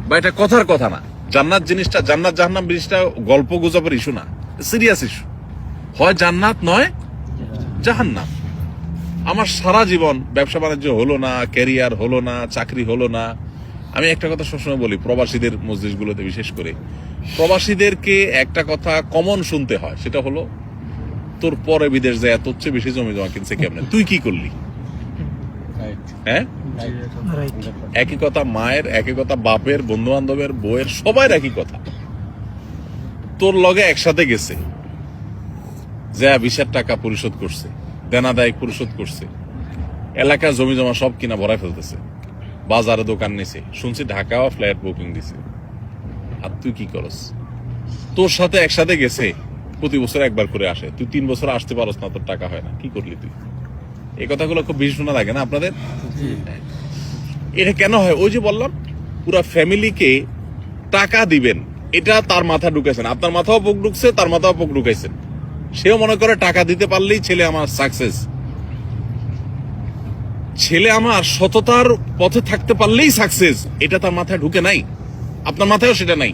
বা এটা কথার কথা না। জান্নাত জিনিসটা, জান্নাত জাহান্নাম জিনিসটা গল্প গুজবের ইস্যু না, সিরিয়াস ইস্যু। হয় জান্নাত নয় জাহান্নাম। আমার সারা জীবন ব্যবসা বাণিজ্য হলো না, ক্যারিয়ার হলো না, চাকরি হলো না। আমি একটা কথা সবসময় বলি, প্রবাসীদের মসজিদগুলোতে বিশেষ করে প্রবাসীদেরকে একটা কথা কমন শুনতে হয়, সেটা হলো তোর পরে বিদেশ যায় তোর চেয়ে বেশি জমি জমা কিনছে কেমনে, তুই কি করলি? হ্যাঁ, একই কথা মায়ের, একই কথা বাপের, বন্ধু বান্ধবের, বউয়ের, সবার একই কথা। তোর লগে একসাথে গেছে, যা 20,000 টাকা পরিশোধ করছে, দেনা দায় পরিশোধ করছে, এলাকা জমি জমা সব কিনা ভরাই ফেলতেছে, বাজারে দোকান নিছে, শুনছি ঢাকাও ফ্ল্যাট বুকিং দিছে। আর তুই কি করস? তোর সাথে একসাথে গেছে, প্রতি বছর একবার করে আসে, তুই 3 বছর আসতে পারস না, তোর টাকা হয় না, কি করলি তুই? এই কথাগুলো খুব বেশি শোনা লাগে না আপনাদের? এটা কেন হয়? ওই যে বললাম, পুরা ফ্যামিলিকে টাকা দিবেন, এটা তার মাথা ঢুকেছেন, আপনার মাথাও পোক ঢুকছে, তার মাথাও পোক ঢুকাইছেন। সেও মনে করে টাকা দিতে পারলেই ছেলে আমার সাকসেস, ছেলে আমার সততার পথে থাকতে পারলেই সাকসেস, এটা তার মাথায় ঢুকে নাই, আপনার মাথায়ও সেটা নাই।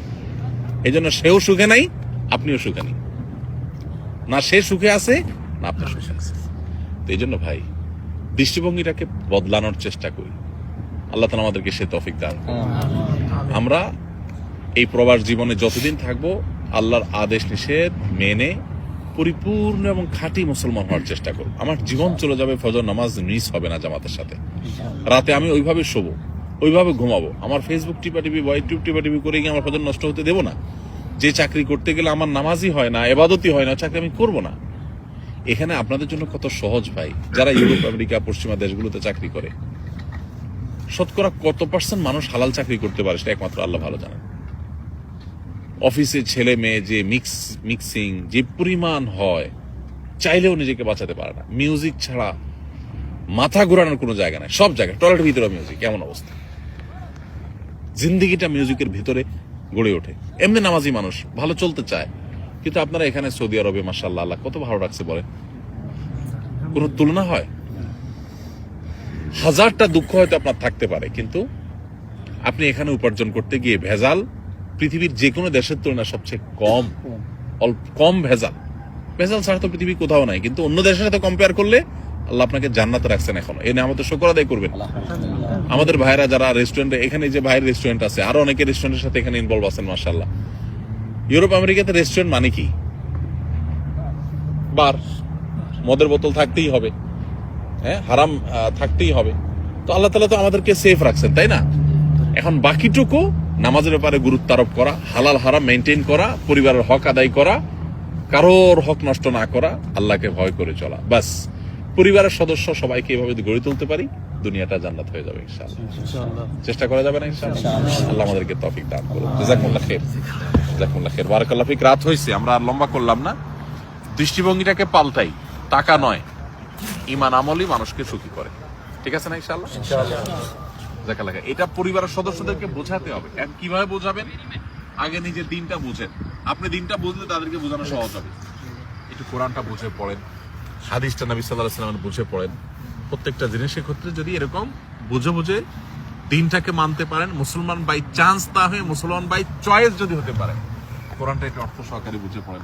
এই জন্য সেও সুখে নাই, আপনিও সুখে নেই, না সে সুখে আছে না আপনি সুখে আছে। তো এই জন্য ভাই, দৃষ্টিভঙ্গিটাকে বদলানোর চেষ্টা করি। আল্লাহ তাআলা আমাদেরকে সে তৌফিক দান করুন। আমরা এই প্রবাস জীবনে যতদিন থাকবো, আল্লাহর আদেশ নিষেধ মেনে পরিপূর্ণ এবং খাঁটি মুসলমান হওয়ার চেষ্টা করব। আমার জীবন চলে যাবে, ফজর নামাজ মিস হবে না জামাতের সাথে, রাতে আমি ওইভাবে শোবো, ওইভাবে ঘুমাবো, আমার ফেসবুক টিপাটিপি বা ইউটিউব টিপাটিপি করে গিয়ে আমার ফজর নষ্ট হতে দেবো না। যে চাকরি করতে গেলে আমার নামাজই হয় না, ইবাদতই হয় না, চাকরি আমি করবো না। এখানে আপনাদের জন্য কত সহজ ভাই, যারা ইউরোপ, আমেরিকা, পশ্চিমা দেশগুলোতে চাকরি করে, শতকরা কত % মানুষ হালাল চাকরি করতে পারে সেটা একমাত্র আল্লাহ ভালো জানেন। অফিসে ছেলে মেয়ে যে মিক্সিং যে পরিমাণ হয়, চাইলেও নিজেকে বাঁচাতে পারে না। মিউজিক ছাড়া মাথা ঘোরানোর কোনো জায়গা নাই, সব জায়গায় টয়লেটের ভিতরে মিউজিক, এমন অবস্থা। জিন্দিগিটা মিউজিকের ভিতরে গড়ে ওঠে। এমনি নামাজি মানুষ ভালো চলতে চায়, কিন্তু আপনারা এখানে সৌদি আরবে মাশাআল্লাহ আল্লাহ কত ভালো রাখছে বলেন, কোন তুলনা হয়? 1000টা দুঃখ হয়তো আপনার থাকতে পারে, কিন্তু আপনি এখানে উপার্জন করতে গিয়ে ভেজাল পৃথিবীর যে কোনো দেশের তুলনায় সবচেয়ে কম ভেজাল। ভেজাল ছাড়া তো পৃথিবী কোথাও নাই, কিন্তু অন্য দেশের সাথে কম্পেয়ার করলে আল্লাহ আপনাকে জান্নাতে রাখছেন এখনো। এনে আমাদের শুকর আদায় করবেন। আমাদের ভাইরা যারা রেস্টুরেন্টে, এখানে যে ভাইয়ের রেস্টুরেন্ট আছে, আরো অনেকে রেস্টুরেন্টের সাথে এখানে ইনভলভ আছেন মাশাআল্লাহ। ইউরোপ আমেরিকাতে রেস্টুরেন্ট মানে কি? বার, মদের বোতল থাকতেই হবে, হ্যাঁ, হারাম থাকতেই হবে। তো আল্লাহ তাআলা তো আমাদেরকে সেফ রাখছেন, তাই না? এখন বাকিটুকু নামাজের ব্যাপারে গুরুত্ব আরোপ করা, হালাল হারাম মেনটেন করা, পরিবারের হক আদায় করা, কারোর হক নষ্ট না করা, আল্লাহকে ভয় করে চলা, বাস। পরিবারের সদস্য সবাইকে এভাবে যদি গড়ে তুলতে পারি, দুনিয়াটা জান্নাত হয়ে যাবে ইনশাআল্লাহ। চেষ্টা করা যাবে না ইনশাআল্লাহ? আল্লাহ আমাদেরকে তৌফিক দান করুন। জাযাকুমুল্লাহ খাইর, জাযাকুমুল্লাহ খাইর, বারাকাল্লাহ ফিক। রাত হইছে, আমরা আর লম্বা করলাম না। দৃষ্টিভঙ্গিটাকে পাল্টাই, টাকা নয়, ঈমান আমলই মানুষকে সুখী করে। ঠিক আছে না ইনশাআল্লাহ? জাযাকাল্লাহ খাইর। এটা পরিবারের সদস্যদেরকে বোঝাতে হবে। এখন কিভাবে বোঝাবেন? আগে নিজের দিনটা বুঝেন। আপনি দিনটা বুঝলে তাদেরকে বোঝানো সহজ হবে। একটু কোরআনটা বুঝে পড়েন, হাদিসটা নবী সাল্লাল্লাহু আলাইহি ওয়াসাল্লাম বুঝে পড়েন। প্রত্যেকটা জিনিসের ক্ষেত্রে যদি এরকম বুঝে দিনটাকে মানতে পারেন, মুসলমান বাই চান্স না হয়ে মুসলমান বাই চয়েস যদি হতে পারে, কোরআনটা একটু অর্থ সহকারে বুঝে পড়েন।